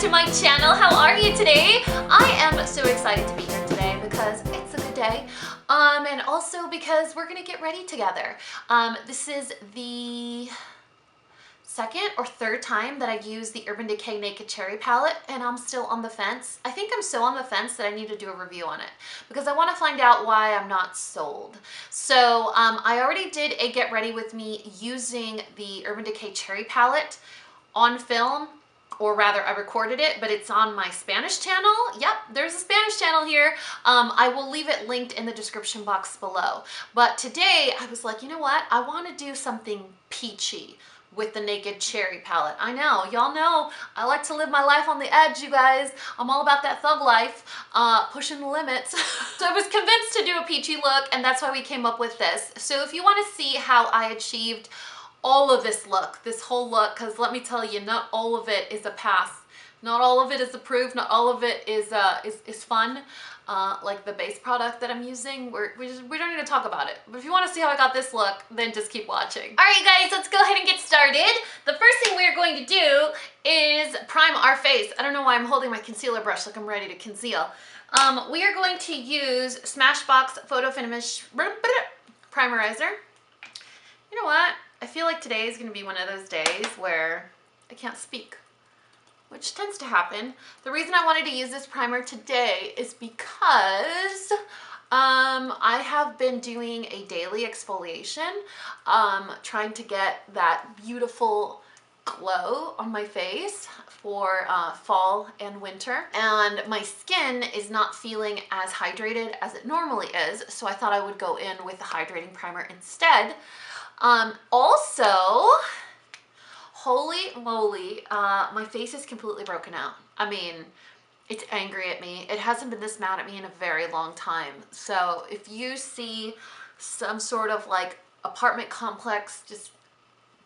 to my channel. How are you today? I am so excited to be here today because it's a good day. And also because we're gonna get ready together. This is the second or third time that I use the Urban Decay Naked Cherry palette, and I'm still on the fence. I think I'm so on the fence that I need to do a review on it because I want to find out why I'm not sold. So I already did a get ready with me using the Urban Decay Cherry palette on film, or rather I recorded it, but it's on my Spanish channel. Yep, there's a Spanish channel here. I will leave it linked in the description box below. But today I was like, you know what? I want to do something peachy with the Naked Cherry palette. I know, y'all know, I like to live my life on the edge, you guys. I'm all about that thug life, pushing the limits. So I was convinced to do a peachy look, and that's why we came up with this. So if you want to see how I achieved all of this look, this whole look, because let me tell you, not all of it is a pass. Not all of it is approved, not all of it is fun. Like the base product that I'm using, we don't need to talk about it. But if you want to see how I got this look, then just keep watching. All right, guys, let's go ahead and get started. The first thing we're going to do is prime our face. I don't know why I'm holding my concealer brush like I'm ready to conceal. We are going to use Smashbox Photo Finish Primerizer. You know what? I feel like today is going to be one of those days where I can't speak, which tends to happen. The reason I wanted to use this primer today is because I have been doing a daily exfoliation, trying to get that beautiful glow on my face for fall and winter. And my skin is not feeling as hydrated as it normally is, so I thought I would go in with the hydrating primer instead. Also, holy moly, my face is completely broken out. I mean, it's angry at me. It hasn't been this mad at me in a very long time. So if you see some sort of like apartment complex just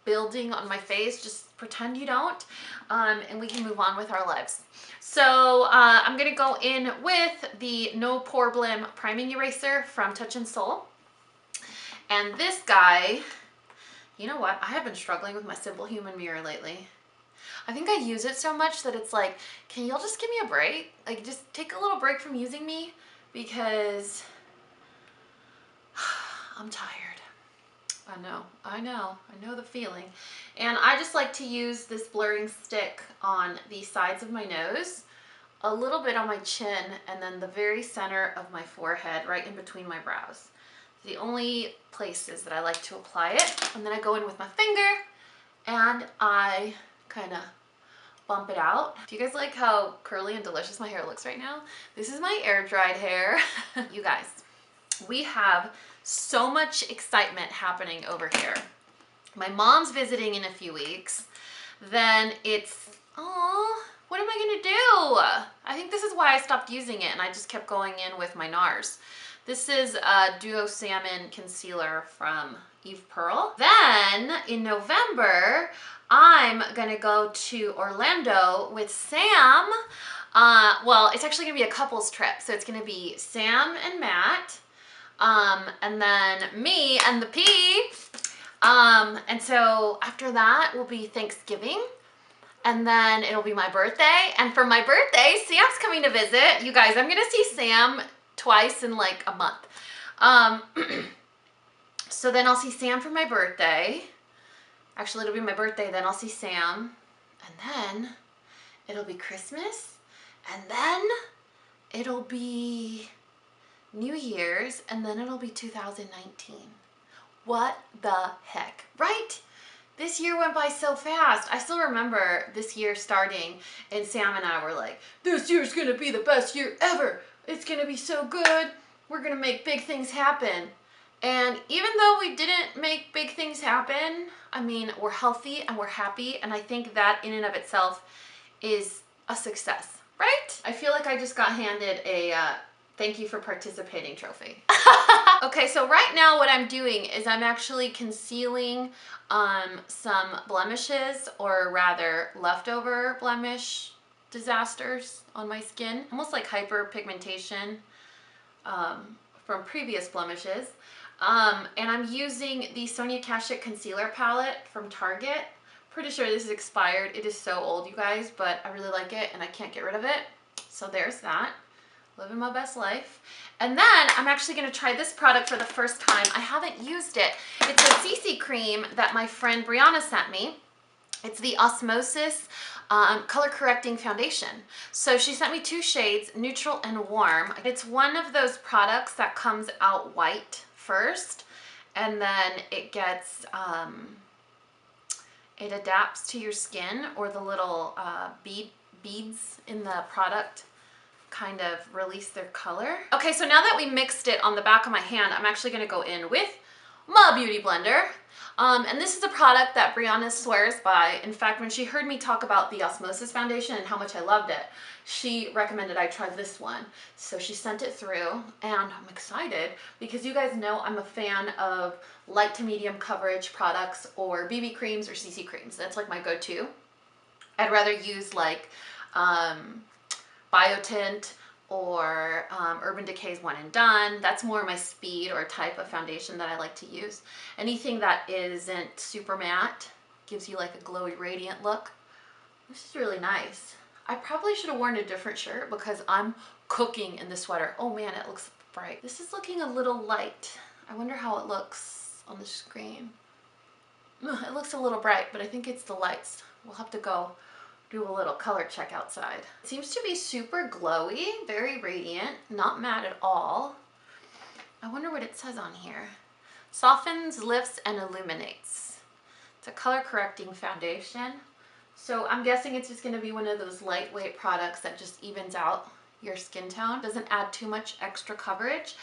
building on my face, just pretend you don't, and we can move on with our lives. So I'm gonna go in with the No Poreblem Priming Eraser from Touch in Sol. And this guy, you know what? I have been struggling with my Simple Human mirror lately. I think I use it so much that it's like, can y'all just give me a break? Like, just take a little break from using me because I'm tired. I know the feeling. And I just like to use this blurring stick on the sides of my nose, a little bit on my chin, and then the very center of my forehead, right in between my brows. The only places that I like to apply it. And then I go in with my finger and I kind of bump it out. Do you guys like how curly and delicious my hair looks right now? This is my air dried hair. You guys, we have so much excitement happening over here. My mom's visiting in a few weeks. Then it's, oh, what am I gonna do? I think this is why I stopped using it and I just kept going in with my NARS. This is a Duo Salmon Concealer from Eve Pearl. Then in November, I'm gonna go to Orlando with Sam. Well, it's actually gonna be a couples trip. So it's gonna be Sam and Matt, and then me and the P. And so after that will be Thanksgiving. And then it'll be my birthday. And for my birthday, Sam's coming to visit. You guys, I'm gonna see Sam twice in like a month. So then I'll see Sam for my birthday. Actually, it'll be my birthday, then I'll see Sam. And then it'll be Christmas. And then it'll be New Year's. And then it'll be 2019. What the heck, right? This year went by so fast. I still remember this year starting and Sam and I were like, this year's gonna be the best year ever. It's gonna be so good. We're gonna make big things happen. And even though we didn't make big things happen, I mean, we're healthy and we're happy. And I think that in and of itself is a success, right? I feel like I just got handed a thank you for participating trophy. Okay, so right now what I'm doing is I'm actually concealing some blemishes, or rather leftover blemish disasters on my skin, almost like hyperpigmentation from previous blemishes. And I'm using the Sonia Kashuk concealer palette from Target Pretty sure this is expired. It is so old, you guys, but I really like it and I can't get rid of it. So there's that. Living my best life. And then I'm actually going to try this product for the first time. I haven't used it. It's a CC cream that my friend Brianna sent me. It's the Osmosis color correcting foundation. So she sent me 2 shades, neutral and warm. It's one of those products that comes out white first, and then it gets, it adapts to your skin, or the little beads in the product kind of release their color. Okay, so now that we mixed it on the back of my hand, I'm actually gonna go in with my beauty blender. And this is a product that Brianna swears by. In fact, when she heard me talk about the Osmosis foundation and how much I loved it, she recommended I try this one. So she sent it through, and I'm excited because you guys know I'm a fan of light to medium coverage products, or BB creams or CC creams. That's like my go-to. I'd rather use like Biotint or Urban Decay's One and Done. That's more my speed or type of foundation that I like to use. Anything that isn't super matte, gives you like a glowy radiant look. This is really nice. I probably should have worn a different shirt because I'm cooking in the sweater. Oh man, it looks bright. This is looking a little light. I wonder how it looks on the screen. It looks a little bright, but I think it's the lights. We'll have to go do a little color check outside. It seems to be super glowy, very radiant, not matte at all. I wonder what it says on here. Softens, lifts, and illuminates. It's a color correcting foundation. So I'm guessing it's just gonna be one of those lightweight products that just evens out your skin tone. Doesn't add too much extra coverage,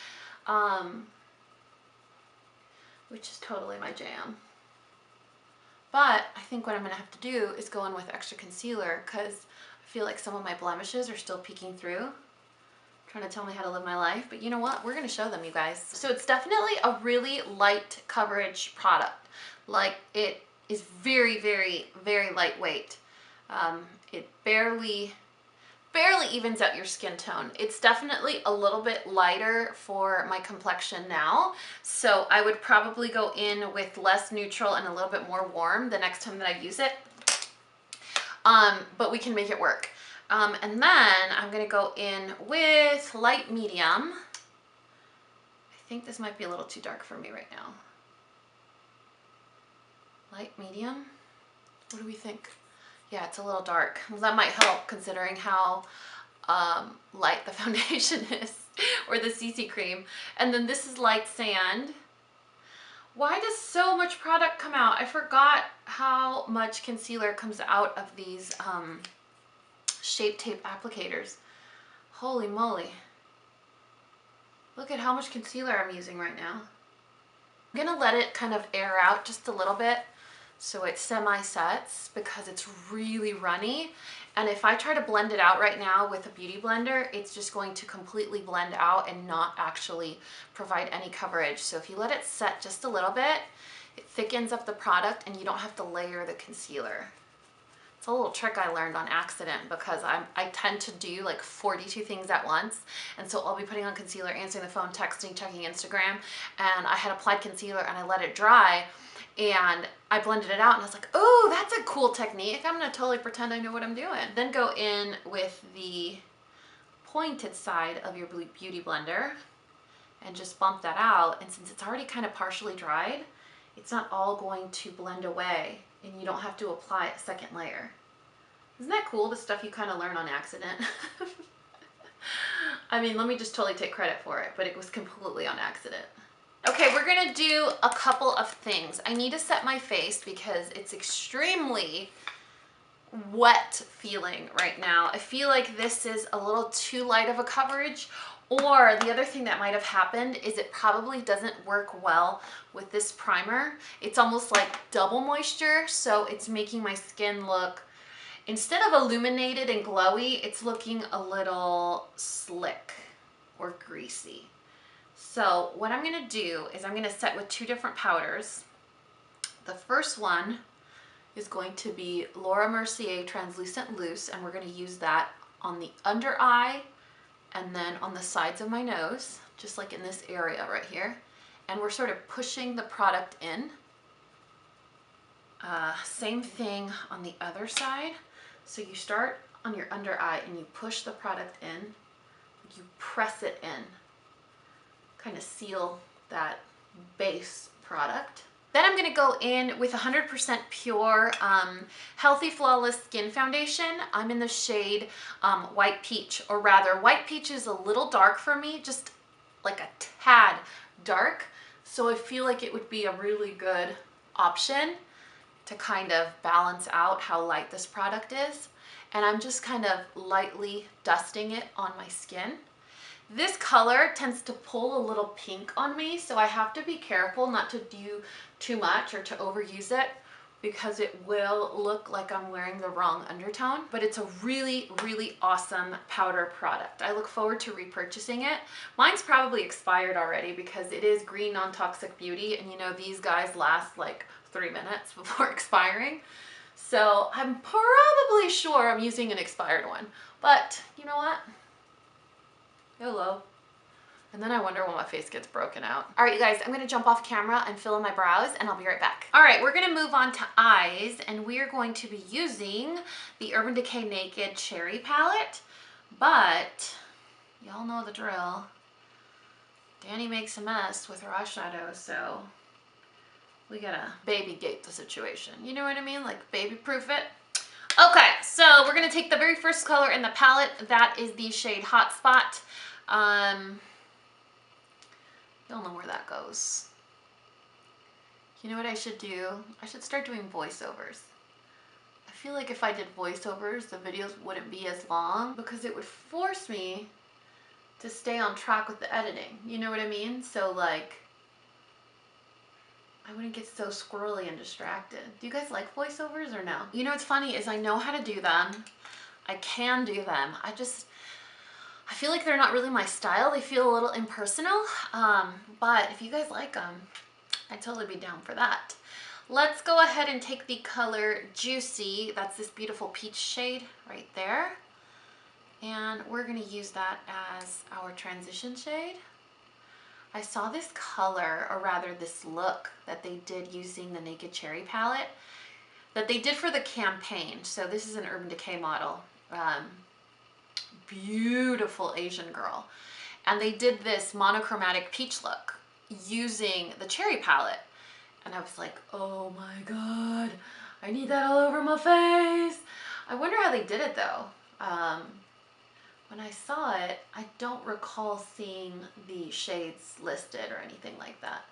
which is totally my jam. But I think what I'm gonna have to do is go in with extra concealer, because I feel like some of my blemishes are still peeking through, trying to tell me how to live my life. But you know what? We're gonna show them, you guys. So it's definitely a really light coverage product. Like, it is very, very, very lightweight. It barely evens out your skin tone. It's definitely a little bit lighter for my complexion now, so I would probably go in with less neutral and a little bit more warm the next time that I use it. But we can make it work. And then I'm gonna go in with light medium. I think this might be a little too dark for me right now. Light medium, what do we think? Yeah, it's a little dark. Well, that might help considering how light the foundation is, or the CC cream. And then this is light sand. Why does so much product come out? I forgot how much concealer comes out of these Shape Tape applicators. Holy moly. Look at how much concealer I'm using right now. I'm gonna let it kind of air out just a little bit so it semi-sets, because it's really runny. And if I try to blend it out right now with a beauty blender, it's just going to completely blend out and not actually provide any coverage. So if you let it set just a little bit, it thickens up the product and you don't have to layer the concealer. It's a little trick I learned on accident, because I tend to do like 42 things at once. And so I'll be putting on concealer, answering the phone, texting, checking Instagram, and I had applied concealer and I let it dry. And I blended it out and I was like, oh, that's a cool technique. I'm gonna totally pretend I know what I'm doing. Then go in with the pointed side of your beauty blender and just bump that out. And since it's already kind of partially dried, it's not all going to blend away and you don't have to apply a second layer. Isn't that cool, the stuff you kind of learn on accident? I mean, let me just totally take credit for it, but it was completely on accident. Okay, we're gonna do a couple of things. I need to set my face because it's extremely wet feeling right now. I feel like this is a little too light of a coverage, or the other thing that might have happened is it probably doesn't work well with this primer. It's almost like double moisture, so it's making my skin look, instead of illuminated and glowy, it's looking a little slick or greasy. So what I'm gonna do is I'm gonna set with 2 different powders. The first one is going to be Laura Mercier Translucent Loose, and we're gonna use that on the under eye and then on the sides of my nose, just like in this area right here. And we're sort of pushing the product in. Same thing on the other side. So you start on your under eye and you push the product in, you press it in, kind of seal that base product. Then I'm gonna go in with 100% pure Healthy Flawless Skin Foundation. I'm in the shade White Peach, or rather, White Peach is a little dark for me, just like a tad dark. So I feel like it would be a really good option to kind of balance out how light this product is. And I'm just kind of lightly dusting it on my skin. This color tends to pull a little pink on me, so I have to be careful not to do too much or to overuse it, because it will look like I'm wearing the wrong undertone. But it's a really, really awesome powder product. I look forward to repurchasing it. Mine's probably expired already because it is green non-toxic beauty, and you know these guys last like 3 minutes before expiring. So I'm probably sure I'm using an expired one, but you know what? Hello. And then I wonder when my face gets broken out. All right, you guys, I'm gonna jump off camera and fill in my brows, and I'll be right back. All right, we're gonna move on to eyes, and we are going to be using the Urban Decay Naked Cherry Palette, but y'all know the drill. Dani makes a mess with her eyeshadow, so we gotta baby gate the situation. You know what I mean? Like baby proof it. Okay, so we're gonna take the very first color in the palette. That is the shade Hotspot. You'll know where that goes. You know what I should do? I should start doing voiceovers. I feel like if I did voiceovers, the videos wouldn't be as long because it would force me to stay on track with the editing. You know what I mean? So like, I wouldn't get so squirrely and distracted. Do you guys like voiceovers or no? You know what's funny is I know how to do them. I can do them. I feel like they're not really my style. They feel a little impersonal, but if you guys like them, I'd totally be down for that. Let's go ahead and take the color Juicy. That's this beautiful peach shade right there. And we're gonna use that as our transition shade. I saw this color, or rather this look that they did using the Naked Cherry palette that they did for the campaign. So this is an Urban Decay model. Beautiful Asian girl. And they did this monochromatic peach look using the cherry palette. And I was like, oh my God, I need that all over my face. I wonder how they did it though. When I saw it, I don't recall seeing the shades listed or anything like that.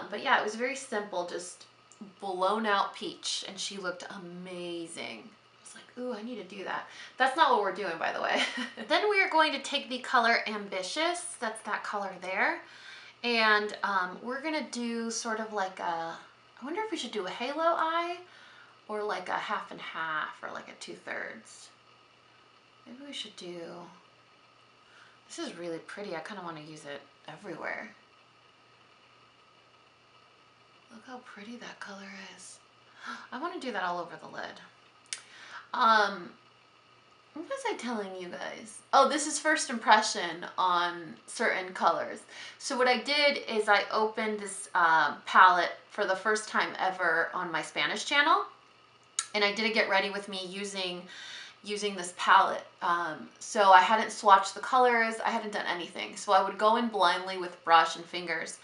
But yeah, it was very simple, just blown out peach, and she looked amazing. I was like, ooh, I need to do that. That's not what we're doing, by the way. Then we are going to take the color Ambitious, that's that color there, and we're gonna do sort of like a, I wonder if we should do a halo eye or like a half and half or like a 2/3. Maybe we should do, this is really pretty. I kind of want to use it everywhere. Look how pretty that color is. I want to do that all over the lid. What was I telling you guys? Oh, this is first impression on certain colors. So what I did is I opened this palette for the first time ever on my Spanish channel. And I did a get ready with me using this palette. So I hadn't swatched the colors, I hadn't done anything. So I would go in blindly with brush and fingers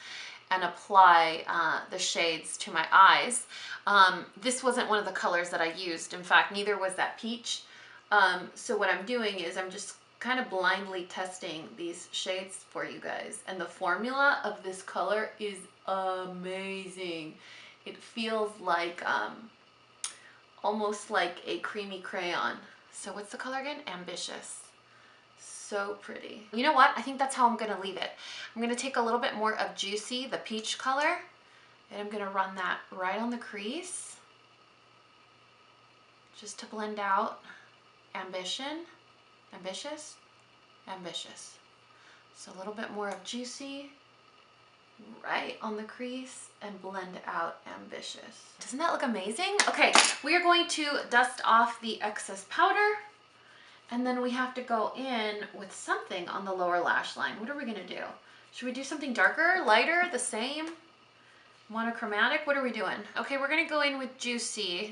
and apply the shades to my eyes. This wasn't one of the colors that I used. In fact, neither was that peach. So what I'm doing is I'm just kind of blindly testing these shades for you guys. And the formula of this color is amazing. It feels like almost like a creamy crayon. So what's the color again? Ambitious. So pretty. You know what? I think that's how I'm gonna leave it. I'm gonna take a little bit more of Juicy, the peach color, and I'm gonna run that right on the crease just to blend out Ambitious, Ambitious. So a little bit more of Juicy right on the crease and blend out Ambitious. Doesn't that look amazing? Okay, we are going to dust off the excess powder, and then we have to go in with something on the lower lash line. What are we gonna do? Should we do something darker, lighter, the same, Monochromatic, what are we doing? Okay, we're gonna go in with Juicy,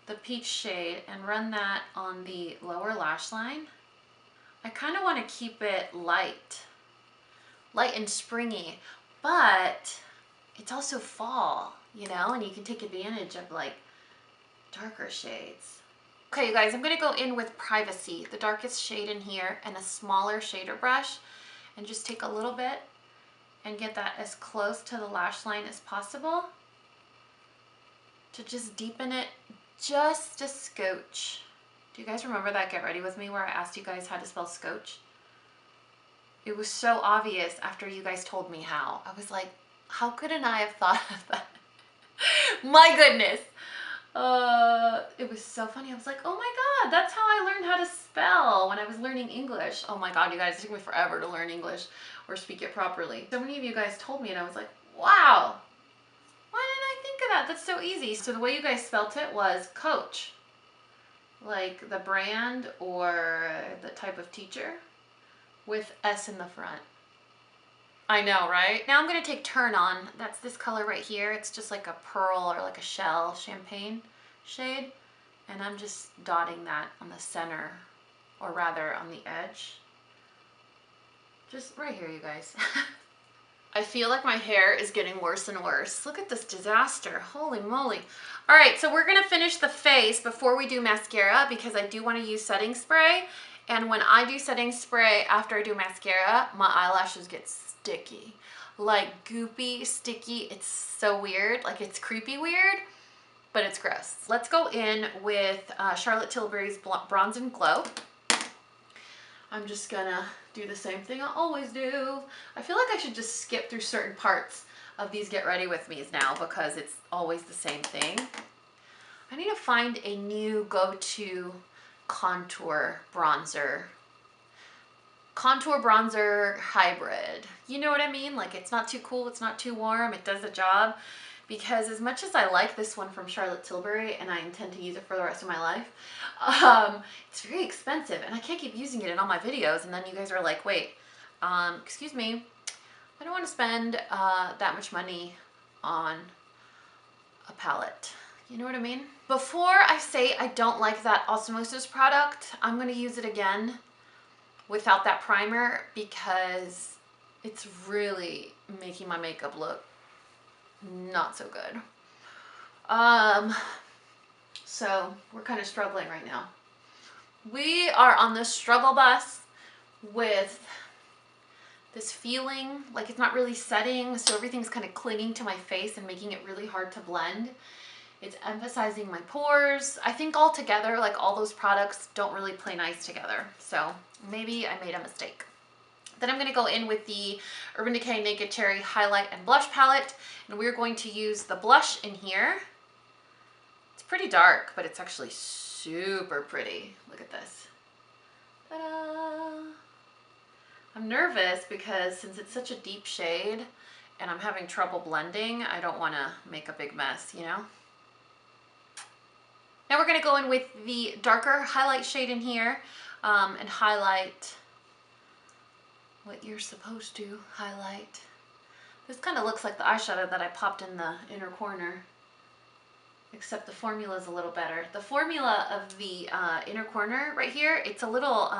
the peach shade, and run that on the lower lash line. I kind of want to keep it light and springy, but it's also fall, you know, and you can take advantage of like darker shades. Okay, you guys, I'm gonna go in with Privacy, the darkest shade in here, and a smaller shader brush, and just take a little bit and get that as close to the lash line as possible to just deepen it just a scotch. Do you guys remember that Get Ready With Me where I asked you guys how to spell scotch? It was so obvious after you guys told me how. I was like, how couldn't I have thought of that? My goodness. It was so funny. I was like, oh my God, that's how I learned how to spell when I was learning English. Oh my God, you guys, it took me forever to learn English or speak it properly. So many of you guys told me and I was like, wow, why didn't I think of that? That's so easy. So the way you guys spelt it was coach, like the brand or the type of teacher with S in the front. I know, right? Now I'm gonna take Turn On. That's this color right here. It's just like a pearl or like a shell champagne shade. And I'm just dotting that on the center, or rather on the edge. Just right here, you guys. I feel like my hair is getting worse and worse. Look at this disaster, holy moly. All right, so we're gonna finish the face before we do mascara because I do wanna use setting spray. And when I do setting spray after I do mascara, my eyelashes get sticky. Like goopy, sticky, it's so weird. Like it's creepy weird, but it's gross. Let's go in with Charlotte Tilbury's Bronze and Glow. I'm just gonna do the same thing I always do. I feel like I should just skip through certain parts of these Get Ready With Me's now because it's always the same thing. I need to find a new go-to contour bronzer hybrid. You know what I mean? Like it's not too cool, it's not too warm, it does the job. Because as much as I like this one from Charlotte Tilbury and I intend to use it for the rest of my life, it's very expensive and I can't keep using it in all my videos. And then you guys are like, wait, excuse me, I don't want to spend that much money on a palette. You know what I mean? Before I say I don't like that Osmosis product, I'm going to use it again without that primer because it's really making my makeup look not so good. So we're kind of struggling right now. We are on this struggle bus with this feeling like it's not really setting, so everything's kind of clinging to my face and making it really hard to blend. It's emphasizing my pores. I think all together, like all those products don't really play nice together. So maybe I made a mistake. Then I'm gonna go in with the Urban Decay Naked Cherry Highlight and Blush Palette, and we're going to use the blush in here. It's pretty dark, but it's actually super pretty. Look at this. Ta-da! I'm nervous because since it's such a deep shade and I'm having trouble blending, I don't wanna make a big mess, you know? Now we're gonna go in with the darker highlight shade in here and highlight what you're supposed to highlight. This kind of looks like the eyeshadow that I popped in the inner corner, except the formula is a little better. The formula of the inner corner right here, it's a little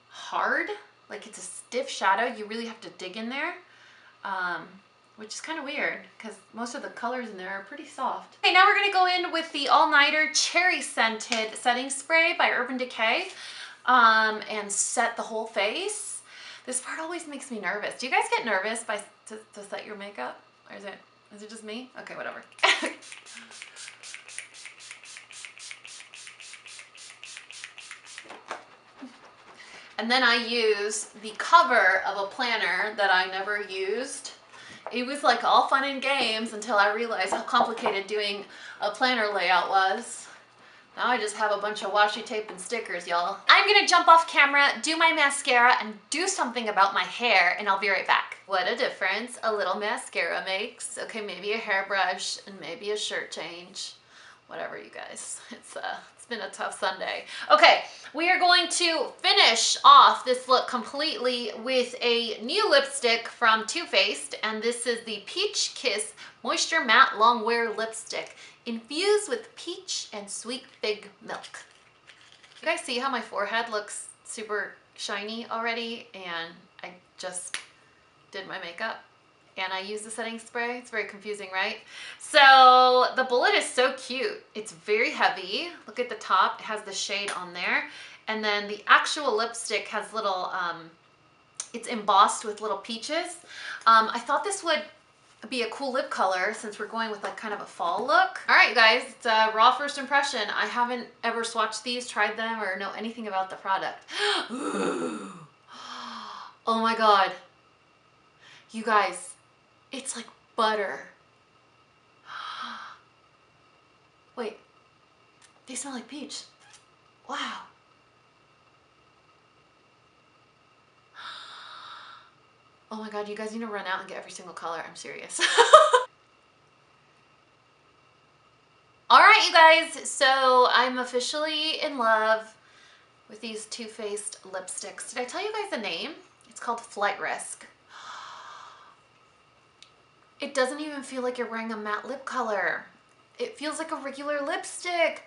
hard, like it's a stiff shadow. You really have to dig in there, which is kind of weird because most of the colors in there are pretty soft. Okay, now we're gonna go in with the All Nighter Cherry Scented Setting Spray by Urban Decay and set the whole face. This part always makes me nervous. Do you guys get nervous to set your makeup? Or is it just me? Okay, whatever. And then I use the cover of a planner that I never used. It was like all fun and games until I realized how complicated doing a planner layout was. Now I just have a bunch of washi tape and stickers, y'all. I'm gonna jump off camera, do my mascara, and do something about my hair, and I'll be right back. What a difference a little mascara makes. Okay, maybe a hairbrush and maybe a shirt change. Whatever, you guys. It's It's been a tough Sunday. Okay, we are going to finish off this look completely with a new lipstick from Too Faced, and this is the Peach Kiss Moisture Matte Longwear Lipstick, infused with peach and sweet fig milk. You guys see how my forehead looks super shiny already? And I just did my makeup and I used the setting spray. It's very confusing, right? So the bullet is so cute. It's very heavy. Look at the top, it has the shade on there. And then the actual lipstick has little, it's embossed with little peaches. I thought this would be a cool lip color since we're going with like kind of a fall look. All right, guys, it's a raw first impression. I haven't ever swatched these, tried them, or know anything about the product. Oh my God. You guys, it's like butter. Wait, they smell like peach. Wow. Oh my God, you guys need to run out and get every single color. I'm serious. All right, you guys, so I'm officially in love with these Too Faced lipsticks. Did I tell you guys the name? It's called Flight Risk. It doesn't even feel like you're wearing a matte lip color. It feels like a regular lipstick.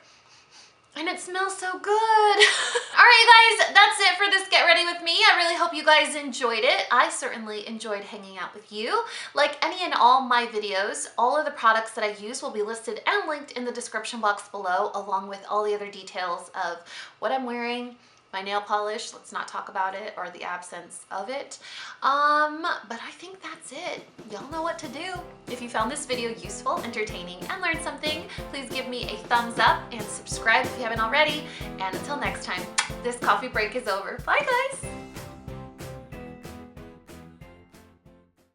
And it smells so good. All right, you guys, that's it for this Get Ready With Me. I really hope you guys enjoyed it. I certainly enjoyed hanging out with you. Like any and all my videos, all of the products that I use will be listed and linked in the description box below, along with all the other details of what I'm wearing, my nail polish, let's not talk about it, or the absence of it. But I think that's it. Y'all know what to do. If you found this video useful, entertaining, and learned something, please give me a thumbs up and subscribe if you haven't already. And until next time, this coffee break is over. Bye, guys.